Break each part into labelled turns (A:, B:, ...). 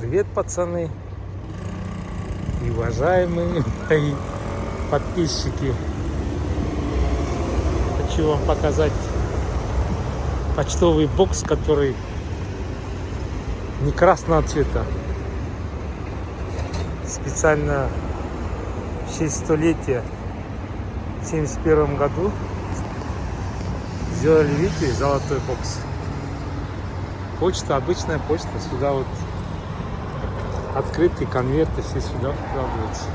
A: Привет, пацаны и уважаемые мои подписчики. Хочу вам показать почтовый бокс, который не красного цвета. Специально в честь столетия в 1971 году сделали, видите, золотой бокс. Почта, обычная почта, сюда вот открытые конверты, все сюда вкладываются.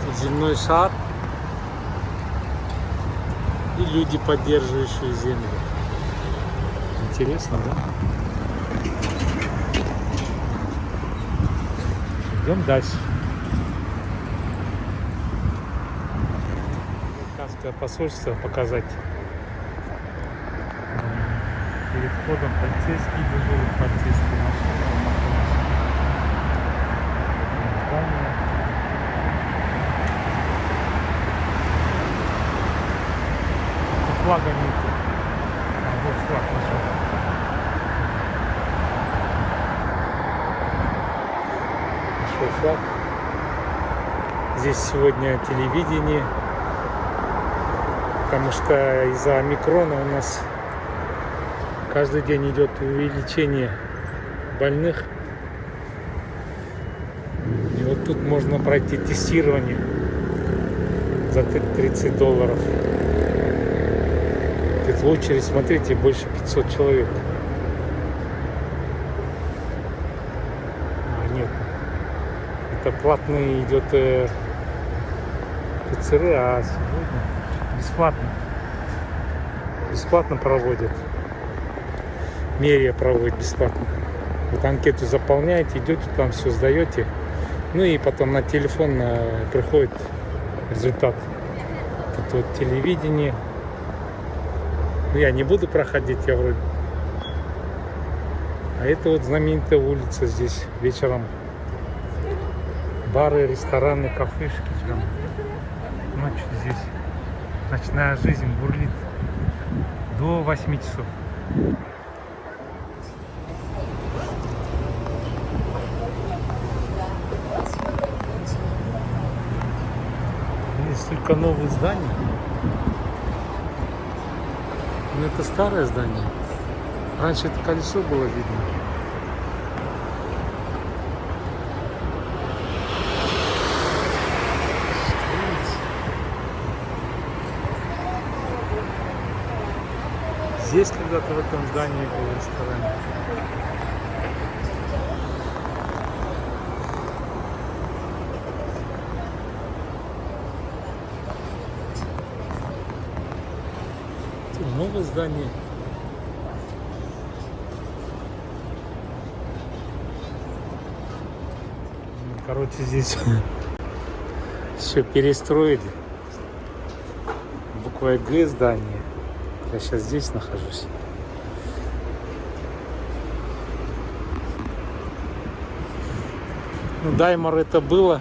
A: Тут земной шар и люди, поддерживающие землю. Интересно, да? Идем дальше. Американское посольство показать. Перед входом полицейские дежурят, полицейские машины. Флага нету. А вот флаг нашел. Нашел флаг. Здесь сегодня телевидение, потому что из-за омикрона у нас каждый день идет увеличение больных. И вот тут можно пройти тестирование за $30. В очередь, смотрите, больше 500 человек. Нет. Это платный идет ПЦР, а сегодня бесплатно. Бесплатно проводят. Мерия проводит бесплатно. Вот анкету заполняете, идете, там все сдаете. Ну и потом на телефон приходит результат. Это вот телевидение. Ну, я не буду проходить, я вроде. А это вот знаменитая улица здесь вечером. Бары, рестораны, кафешки. Прям. Ночью здесь ночная жизнь бурлит до 8 часов. Здесь только новые здания. Но это старое здание. Раньше это колесо было видно. Здесь когда-то в этом здании был ресторан. Новое здание. Короче, здесь все перестроили. Буква Г здание. Я сейчас здесь нахожусь. Ну, Даймор это было.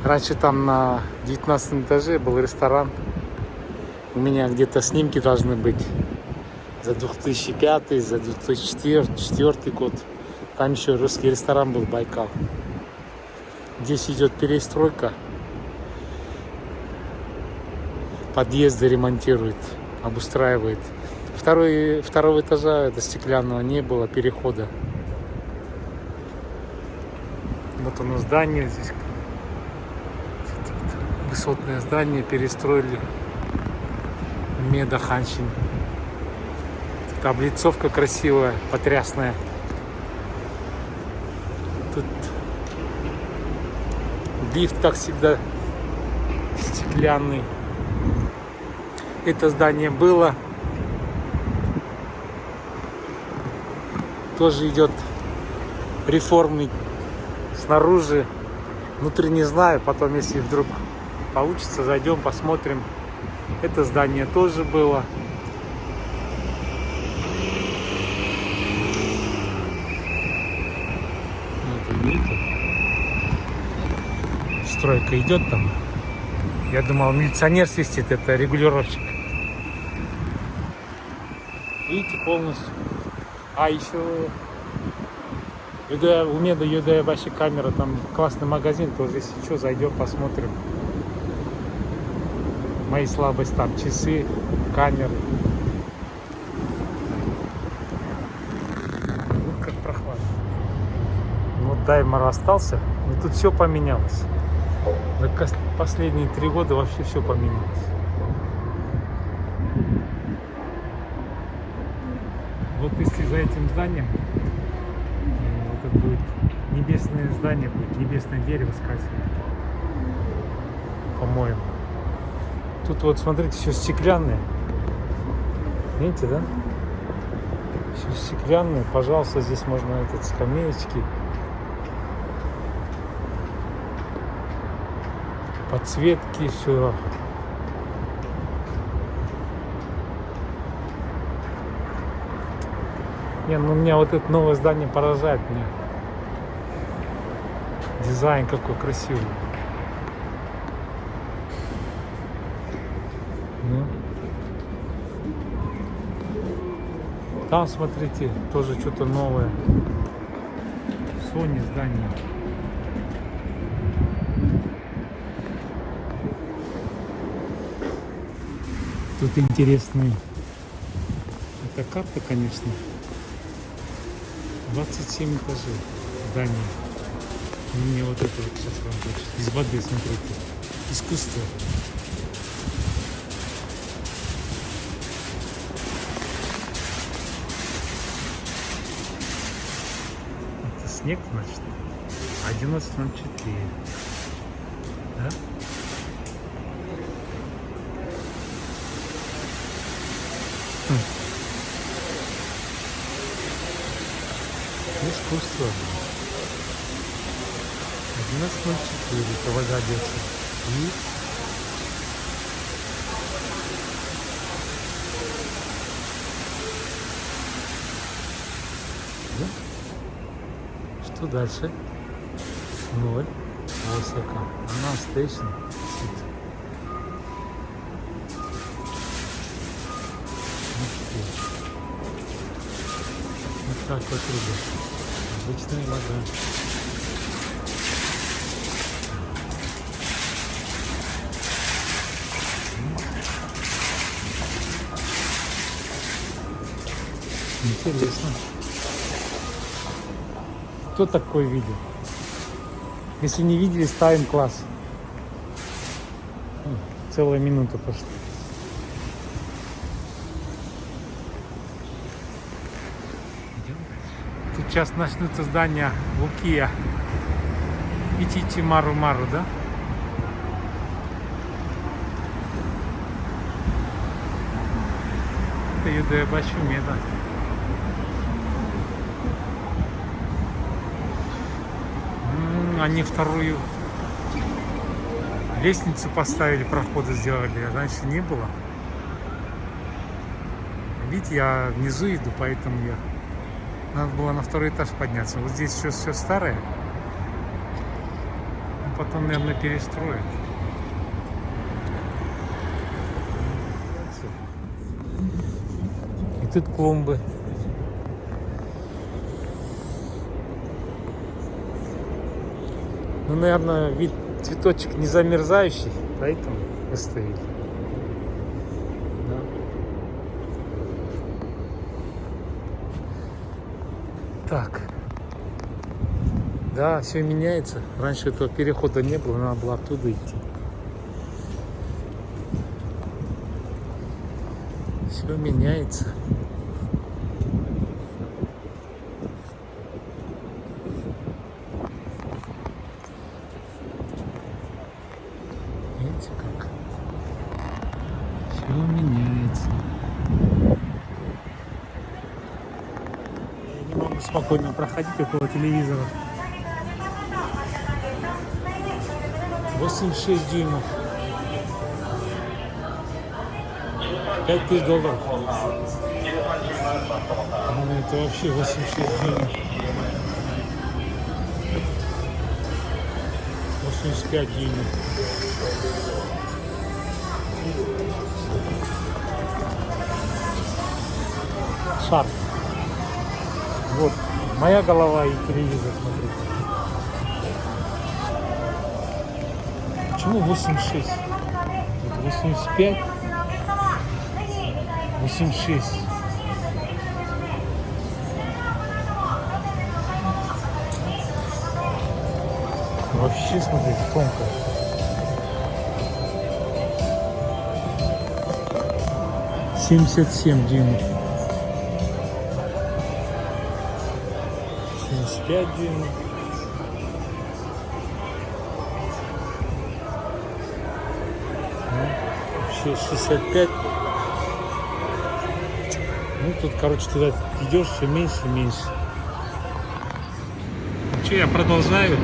A: Раньше там на 19 этаже был ресторан. У меня где-то снимки должны быть за 2005, за 2004 год. Там еще русский ресторан был, Байкал. Здесь идет перестройка. Подъезды ремонтируют, обустраивает. Второго этажа это стеклянного не было, перехода. Вот оно здание здесь. Высотное здание перестроили. Медаханшин. Облицовка красивая, потрясная. Тут лифт, как всегда, стеклянный. Это здание было. Тоже идет реформы снаружи. Внутри не знаю, потом, если вдруг получится, зайдем, посмотрим. Это здание тоже было. Вот, видите? Стройка идет там. Я думал, милиционер свистит, это регулировщик. Видите, полностью. А еще у меня до вообще камера, там классный магазин, тоже если что, зайдем, посмотрим. Мои слабости там часы, камеры. Вот как прохладно. Вот Даймер остался, но тут все поменялось. За последние 3 года вообще все поменялось. Вот если за этим зданием, вот это будет небесное здание, будет небесное дерево скальзывает, по-моему. Тут вот смотрите, все стеклянное. Видите, да? Все стеклянное. Пожалуйста, здесь можно скамеечки. Подсветки, все. Не, ну меня вот это новое здание поражает меня. Дизайн какой красивый. Ну. Там, смотрите, тоже что-то новое. Sony здание. Тут интересный. Это карта, конечно. 27 этажей здания. Мне вот это вот сейчас вам хочется. Из воды, смотрите. Искусство. Это снег, значит. 11:04. Да? Искусство. 11:04. Это вода бьется. И да? Что дальше? 0. Осака. Она стейшн. Вот так вот, ребят. Обычная вода. Интересно. Кто такой видел? Если не видели, ставим класс. Целая минута пошла. Тут сейчас начнутся здания Лукия. Итичи Мару-Мару, да? Это Юдея Бачумеда. Они вторую лестницу поставили, проходы сделали, а раньше не было. Видите, я внизу иду, поэтому надо было на 2-й этаж подняться. Вот здесь еще все старое. Потом, наверное, перестроят. И тут клумбы. Ну, наверное, вид цветочек не замерзающий, поэтому выставили. Да. Так. Да, все меняется. Раньше этого перехода не было, надо было оттуда идти. Все меняется. Видите как? Все меняется. Я не могу спокойно проходить около телевизора. 86 дюймов. $5000. Ну, это вообще 86 дюймов. 85 дюймов. Шар. Вот моя голова и телевизор, смотрите. Почему 86? Вот 85, 86. Вообще, смотрите, тонко. «77 дюймов». 75 дюймов. Вообще 65. Ну тут, короче, туда идешь все меньше и меньше. Ну что, я продолжаю.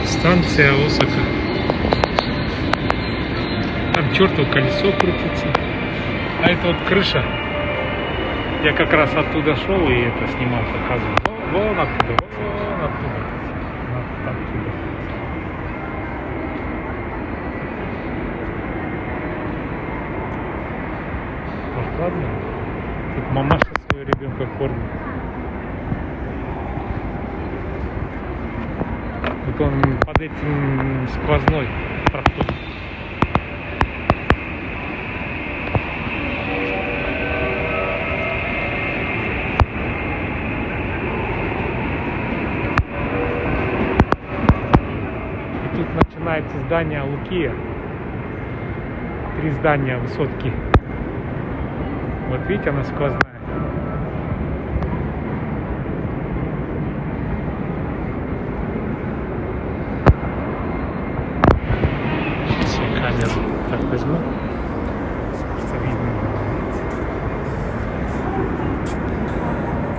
A: Станция Осака. Там чертово колесо крутится. А это вот крыша. Я как раз оттуда шел и это снимал, показывал. Вон оттуда, вон оттуда. Вот оттуда. Прохладно. Тут мамаша своего ребенка кормит. Вот он под этим сквозной проходит. И тут начинается здание Лукия. 3 здания высотки. Вот видите, она сквозная. Камеру так возьму, что видно.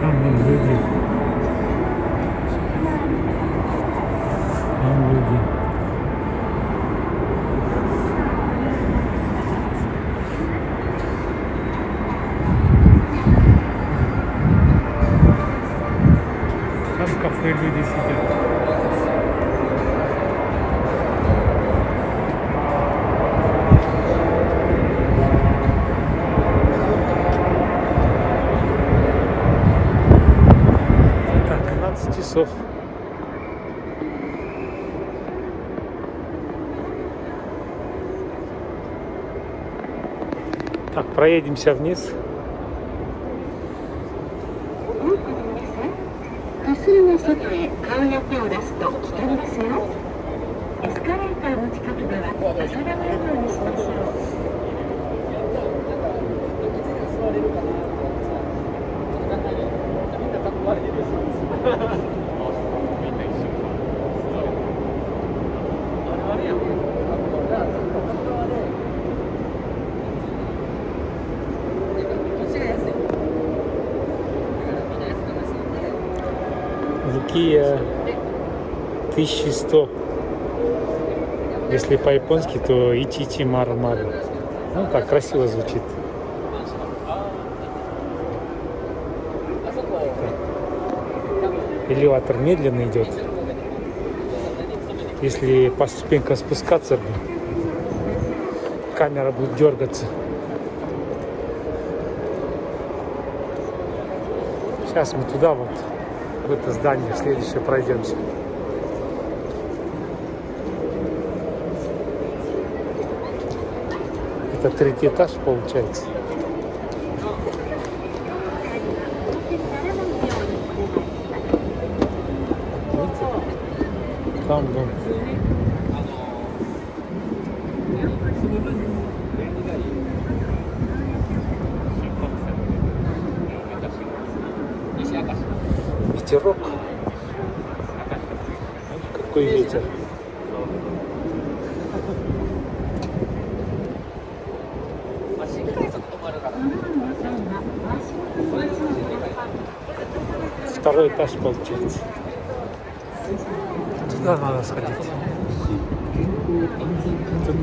A: Там вон люди. Там люди. Там в кафе люди сидят. Часов. Так, проедемся вниз. Лукия 1100. Если по-японски, то Ичичи Мару Мару. Ну так красиво звучит. Элеватор медленно идет. Если по ступенькам спускаться, камера будет дергаться. Сейчас мы туда вот, в это здание, следующее пройдемся. Это 3-й этаж получается. Видите? Там вон. Ветерок. Какой ветер. Второй этаж получается. Туда надо сходить. Тут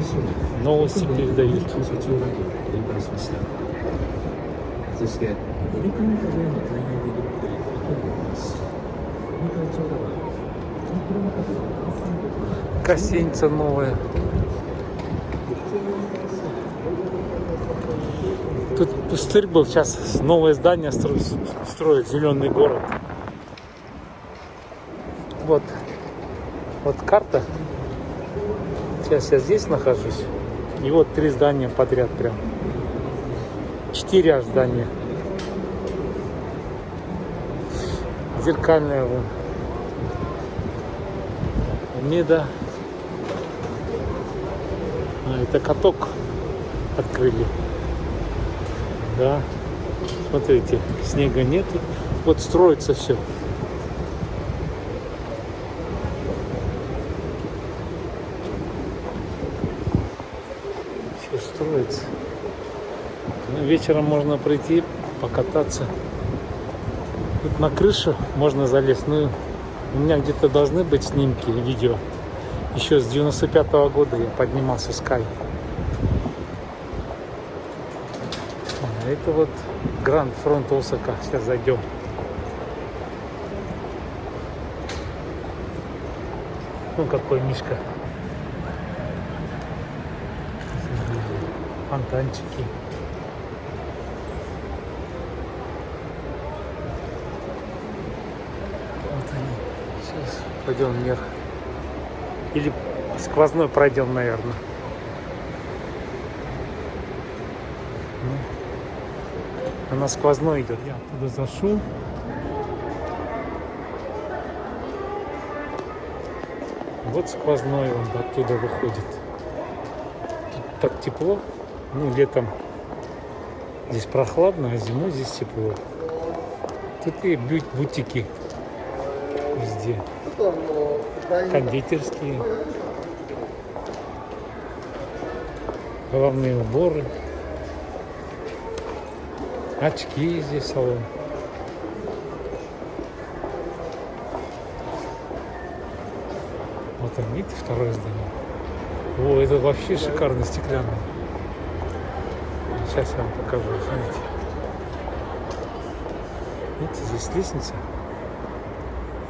A: новости передают. Гостиница новая. Пустырь был, сейчас новое здание строят, зеленый город. Вот карта. Сейчас я здесь нахожусь. И вот 3 здания подряд прям. 4 аж здания. Зеркальная вон. Меда. Это каток открыли. Да. Смотрите, снега нету. Вот строится все. Все строится. Ну, вечером можно прийти, покататься. Тут на крышу можно залезть. Ну, у меня где-то должны быть снимки, видео. Еще с 95-го года я поднимался с Кай. Это вот Гранд Фронт Осака. Сейчас зайдем. Ну какой мишка. Фонтанчики. Вот они. Сейчас пойдем вверх. Или сквозной пройдем, наверное. Она сквозной идет. Я оттуда зашел. Вот сквозной он оттуда выходит. Тут так тепло. Ну, летом здесь прохладно, а зимой здесь тепло. Тут и бутики везде. Кондитерские. Головные уборы. Очки здесь салон. Вот там, видите, второе здание. О, это вообще шикарно, стеклянное. Сейчас я вам покажу, смотрите. Видите, здесь лестница.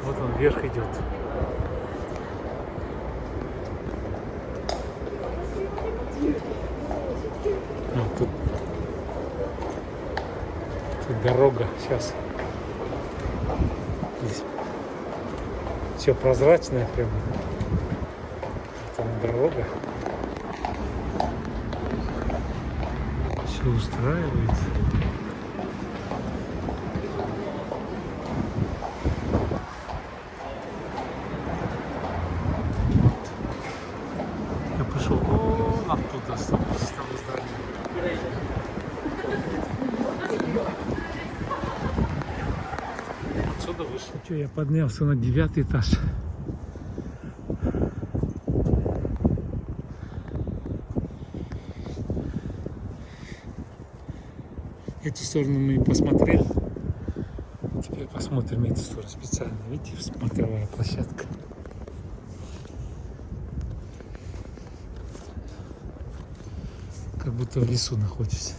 A: Вот он вверх идет. Тут дорога сейчас. Здесь все прозрачное прямо. Там дорога. Все устраивается. Я пошел оттуда с того здания. Отсюда вышел. Что, я поднялся на 9-й этаж. Эту сторону мы посмотрели. Теперь посмотрим эту сторону специально. Видите, смотровая площадка. Как будто в лесу находишься.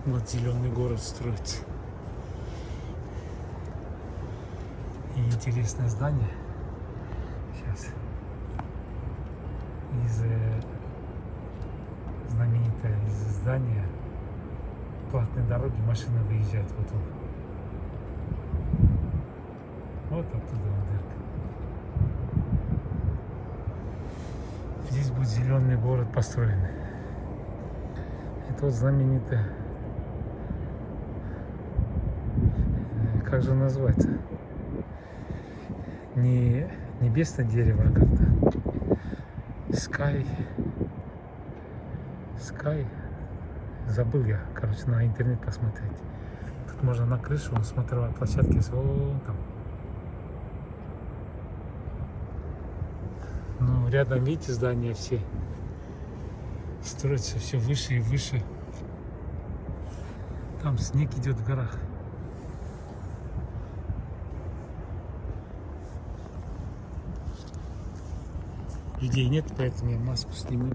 A: Вот зеленый город строится. И интересное здание. Сейчас. Знаменитое из здания платной дороги машина выезжает. Вот он. Вот оттуда дырка. Здесь будет зеленый город построенный. Это вот знаменитое. Как же называется? Не небесное дерево, а как-то. Sky. Забыл я, короче, на интернет посмотреть. Тут можно на крышу, он смотровая площадка есть. Вон там. Ну, рядом, видите, здания все. Строится все выше и выше. Там снег идет в горах. Людей нет, поэтому я маску сниму.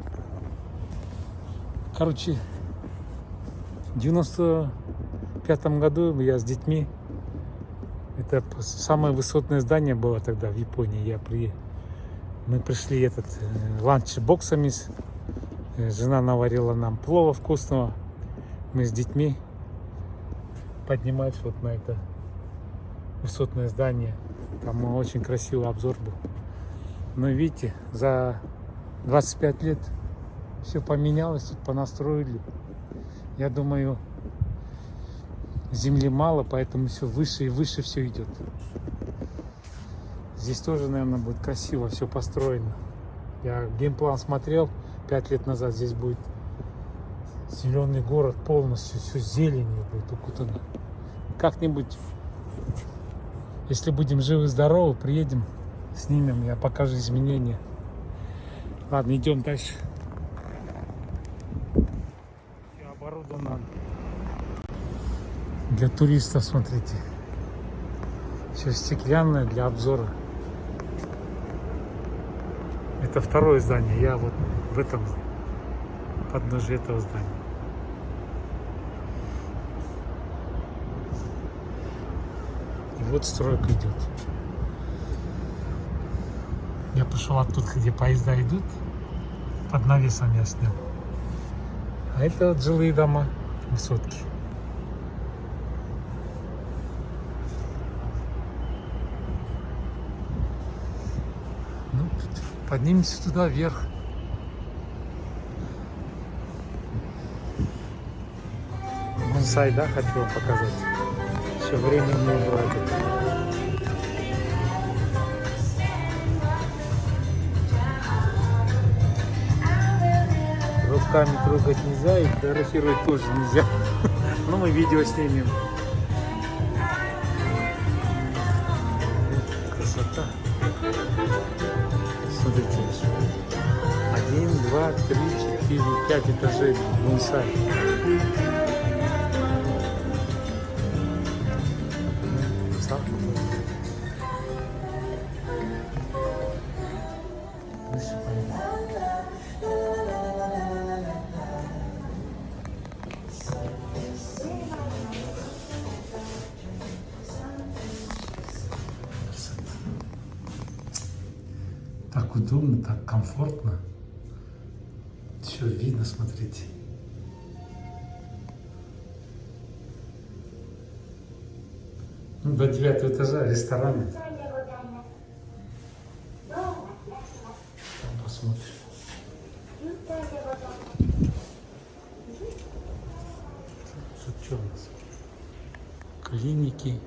A: Короче, в 95-м году я с детьми, это самое высотное здание было тогда в Японии. Мы пришли ланч-боксами. Жена наварила нам плова вкусного. Мы с детьми поднимались вот на это высотное здание. Там очень красивый обзор был. Но видите, за 25 лет все поменялось, тут понастроили. Я думаю, земли мало, поэтому все выше и выше все идет. Здесь тоже, наверное, будет красиво все построено. Я геймплан смотрел 5 лет назад. Здесь будет зеленый город полностью, все зеленью будет укутано. Как-нибудь, если будем живы-здоровы, приедем, снимем, я покажу изменения. Ладно, идем дальше. Все оборудовано для туристов, смотрите. Все стеклянное для обзора. Это второе здание. Я вот в этом подножии этого здания. И вот стройка идет. Я пришел оттуда, где поезда идут. Под навесом я снял. А это вот жилые дома, высотки. Ну, поднимемся туда вверх. Бонсай, да, хочу вам показать. Все время не убрать. Руками трогать нельзя и фотографировать тоже нельзя. Но мы видео снимем. Красота. Смотрите. 1, 2, 3, 4, 5 этажей бонсай. Так удобно, так комфортно. Все видно, смотрите. Ну, до 9 этажа рестораны. Там посмотрим. Тут что у нас? Клиники.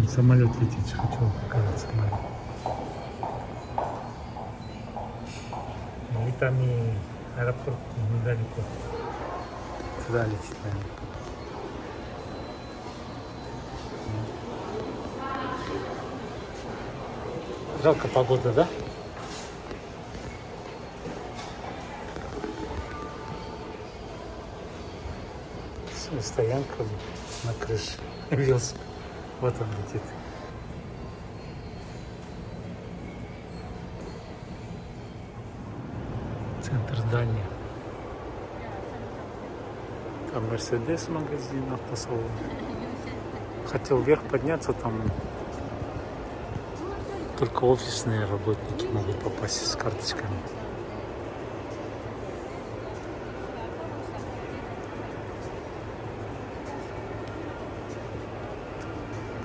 A: Самолет летит, хочу вам показать самолет. И там и аэропорт недалеко. Туда летит, наверное. Жалко погода, да? Стоянка на крыше. Велосипед. Вот он летит. Центр здания. Там Мерседес магазин, автосалон. Хотел вверх подняться, там только офисные работники могут попасть с карточками.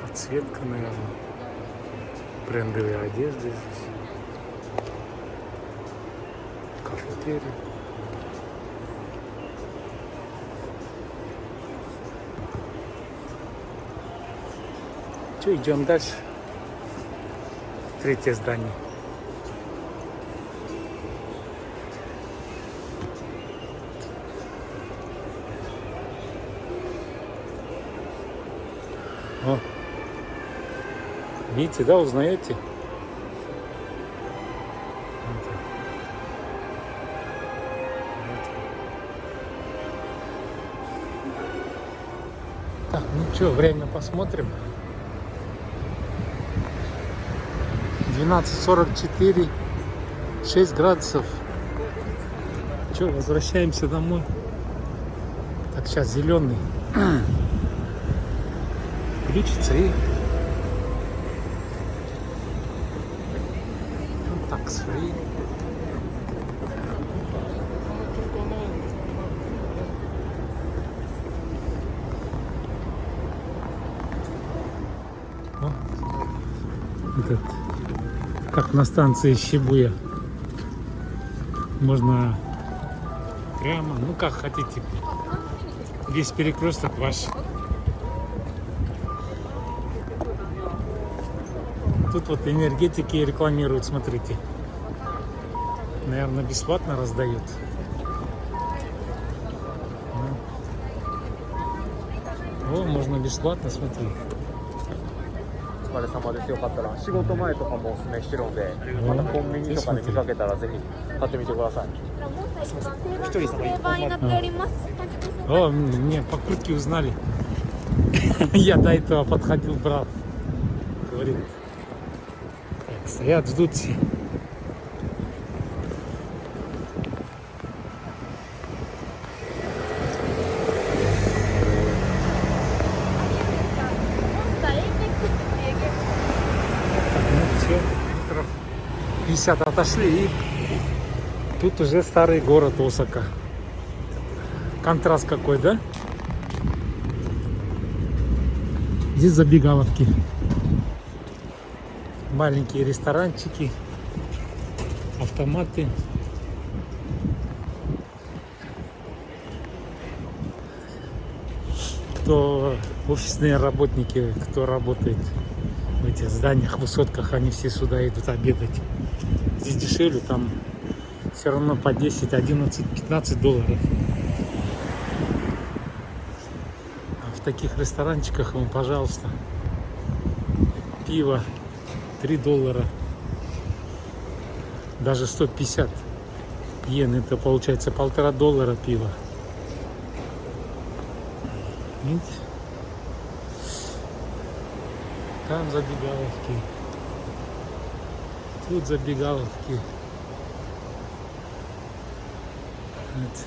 A: Подсветка, наверное. Брендовые одежды здесь. Кафетерия. Что, идем дальше. Третье здание. О. Видите, да, узнаете? Так, ну что, время посмотрим. 12:44, 6 градусов. Что, возвращаемся домой. Так, сейчас зеленый включится и Tax free. О, этот, как на станции Шибуя. Можно прямо, ну как хотите. Весь перекресток ваш. Тут вот энергетики рекламируют, смотрите. Наверное, бесплатно раздают. О, можно бесплатно, смотри.
B: お疲れ様です。よかったら仕事前とかもおすすめしてるので、またコンビニとかで見かけたらぜひ買ってみてください。一人様一本まで。
A: О, мне покрутки узнали. Я до этого подходил, брат. Говорит. Так, стоят, ждут все. Ну все, метров 50 отошли, и тут уже старый город Осака. Контраст какой, да? Здесь забегаловки. Маленькие ресторанчики, автоматы. Кто офисные работники, кто работает в этих зданиях, высотках, они все сюда идут обедать. Здесь дешевле, там все равно по 10, 11, 15 долларов. А в таких ресторанчиках, вам, пожалуйста, пиво 3 доллара, даже 150 йен, это получается $1,5 пива. Видите? Там забегаловки, тут забегаловки. Вот.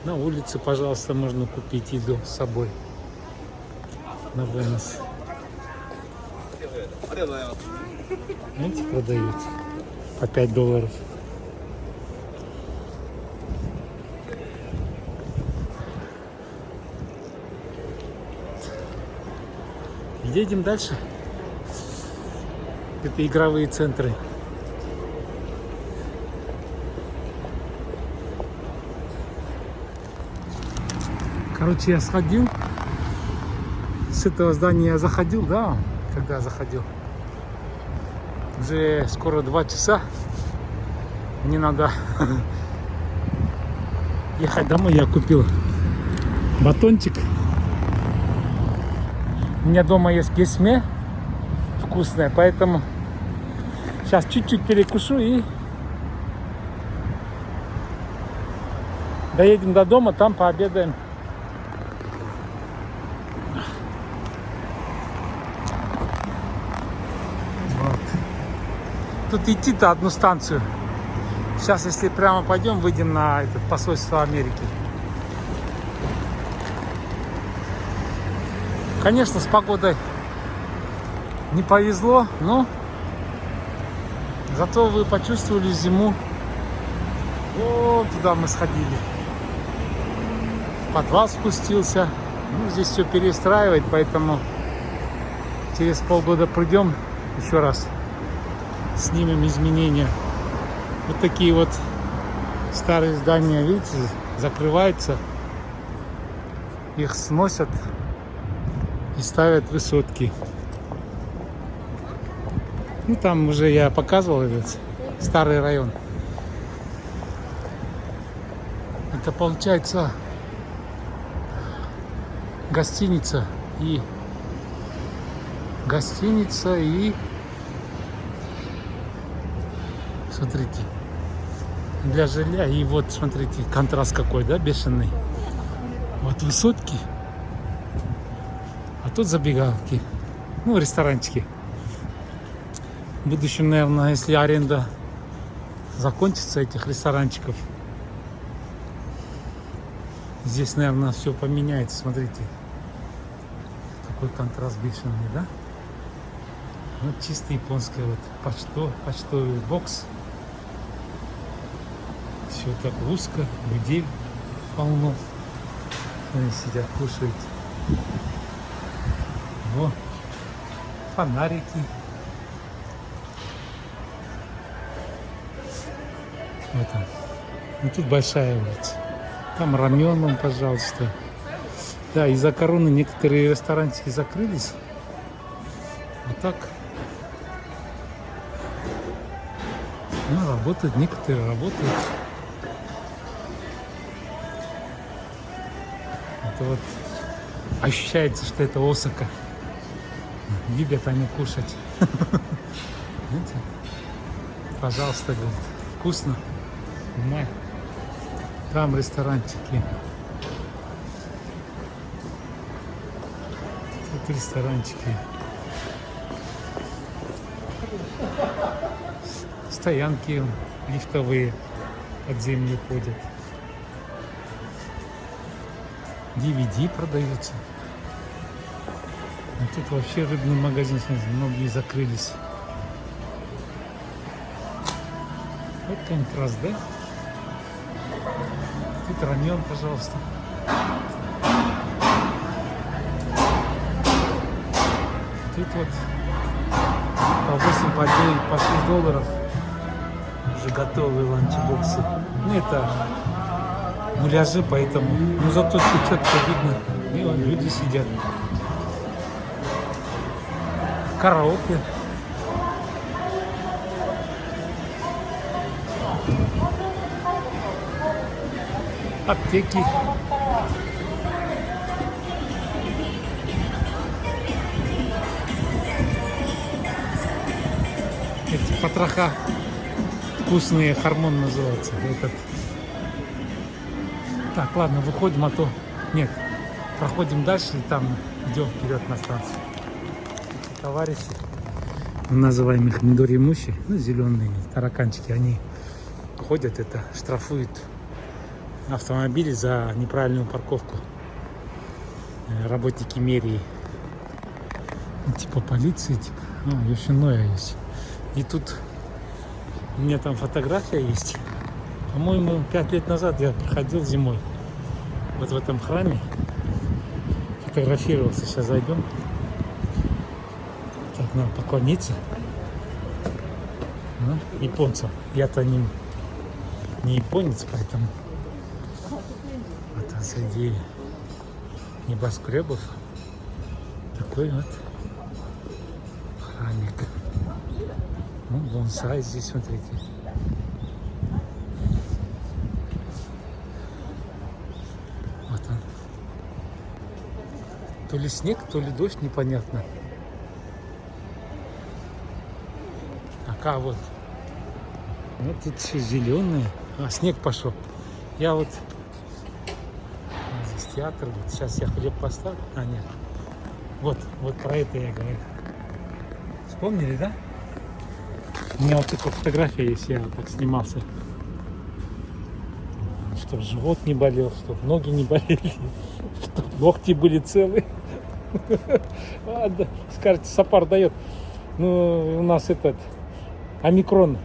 A: На улице, пожалуйста, можно купить еду с собой на вынос. Видите, продают по 5 долларов. Едем дальше. Это игровые центры. Короче, я сходил. С этого здания я заходил, да, когда заходил. Уже скоро 2 часа. Мне надо ехать домой. Я купил батончик. У меня дома есть кесме вкусное, поэтому сейчас чуть-чуть перекушу и доедем до дома, там пообедаем. Вот. Тут идти-то одну станцию. Сейчас, если прямо пойдем, выйдем на это посольство Америки. Конечно, с погодой не повезло, но зато вы почувствовали зиму. Вот туда мы сходили. В подвал спустился. Ну, здесь все перестраивать, поэтому через полгода придем еще раз, снимем изменения. Вот такие вот старые здания, видите, закрываются, их сносят и ставят высотки. Ну, там уже я показывал этот старый район. Это получается гостиница и смотрите, для жилья. И вот смотрите, контраст какой, да, бешеный. Вот высотки, а тут забегалки, ну, ресторанчики. В будущем, наверное, если аренда закончится этих ресторанчиков, здесь, наверное, все поменяется. Смотрите, какой контраст бешеный, да? Вот чисто японская вот почтовый бокс. Все так узко, людей полно. Они сидят, кушают. Во, фонарики. Вот там. Ну, тут большая улица. Там рамен, пожалуйста. Да, из-за короны некоторые ресторанчики закрылись. А так, ну, работают, некоторые работают. Это вот ощущается, что это Осака. Любят они кушать. Видите? Пожалуйста, говорит, вкусно. Понимаю. Там ресторанчики. Тут ресторанчики. Стоянки лифтовые под землю ходят. DVD продаются. А тут вообще рыбный магазин, смотрите, многие закрылись. Вот контраст, да? Тут рамен, пожалуйста. Тут вот по 8, по 9, по 6 долларов уже готовые ланчбоксы. Ну это муляжи, поэтому. Но зато все четко видно. И вон люди сидят. Караоке. Аптеки. Эти потроха вкусные, хормон называется. Этот. Так, ладно, выходим, а то... Нет, проходим дальше и там идем вперед на станцию. Эти товарищи, мы называем их мидори-муши, ну, зеленые тараканчики, они ходят, это штрафуют автомобили за неправильную парковку. Работники мэрии. Типа полиции, типа. Йошиноя есть. И тут у меня там фотография есть. По-моему, 5 лет назад я проходил зимой вот в этом храме. Фотографировался. Сейчас зайдем. Так, надо поклониться. Ну, японцам. Я-то не японец, поэтому вот среди небоскребов такой вот храмик. Ну, бонсай здесь, смотрите. Вот он. То ли снег, то ли дождь, непонятно. А вот. Вот тут все зеленые. А, снег пошел. Я вот... Здесь театр. Вот. Сейчас я хлеб поставлю. А, нет. Вот про это я говорю. Вспомнили, да? У меня вот такая фотография есть, я так снимался. Чтоб живот не болел, чтоб ноги не болели, чтоб ногти были целые. Ладно, скажете, Сапар дает. Ну, у нас этот омикрон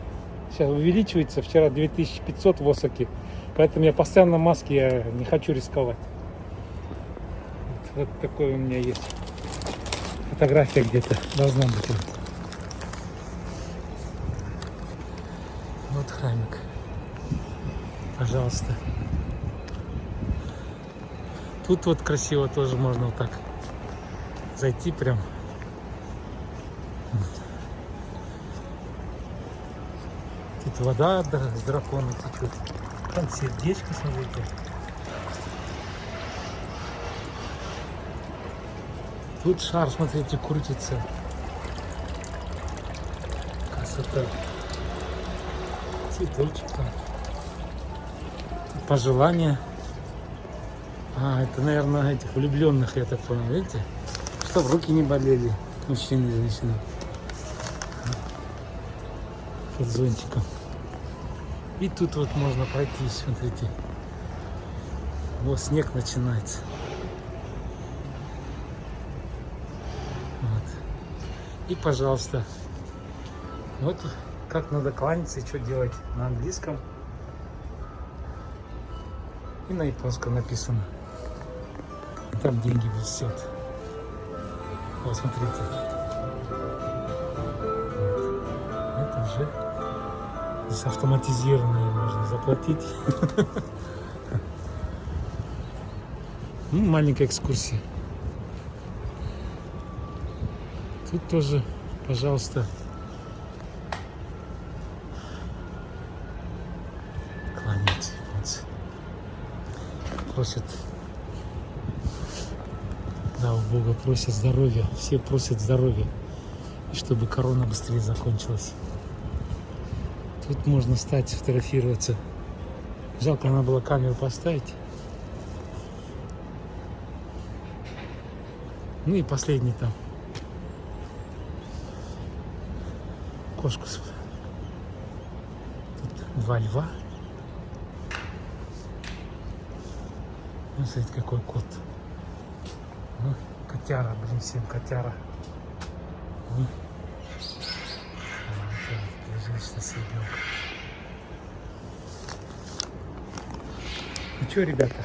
A: сейчас увеличивается. Вчера 2500 в Осаке. Поэтому я постоянно в маске, я не хочу рисковать. Вот такой у меня есть. Фотография где-то должна быть. Вот храмик. Пожалуйста. Тут вот красиво тоже можно вот так зайти прям. Тут вода с дракона течет. Там сердечко, смотрите. Тут шар, смотрите, крутится. Красота. Цветочек там. Пожелания. А, это, наверное, этих влюбленных, я так понял, видите? Чтобы руки не болели, мужчины и женщины. Под зонтиком. И тут вот можно пройти, смотрите. Вот снег начинается. Вот. И, пожалуйста, вот как надо кланяться и что делать на английском. И на японском написано. Там деньги висят. Вот, смотрите. Вот. Это уже здесь автоматизированное можно заплатить. Ну, маленькая экскурсия. Тут тоже, пожалуйста, кланяйтесь. Просят, да, у Бога просят здоровья. Все просят здоровья. И чтобы корона быстрее закончилась. Тут можно стать, фотографироваться. Жалко, надо было камеру поставить. Ну и последний там. Кошку. Тут 2 льва. Ну, смотрите, какой кот. Ну, котяра, блин, всем котяра. Ну, ближайший соседнего. Ну что, ребята?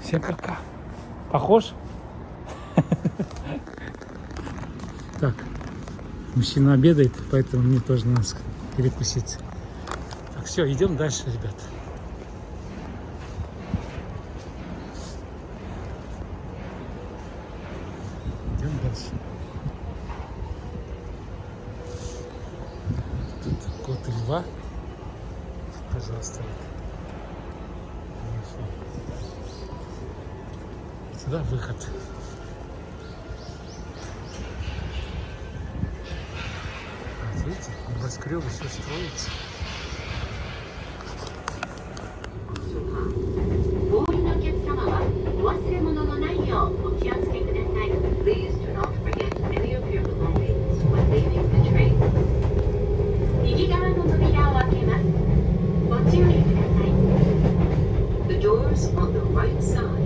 A: Всем пока. Похож? Так, мужчина обедает, поэтому мне тоже надо перекусить. Так, все, идем дальше, ребята. Идем дальше. Тут кот и льва. Пожалуйста. Сюда выход. Видите, небоскребы все строится.
C: The doors on the right side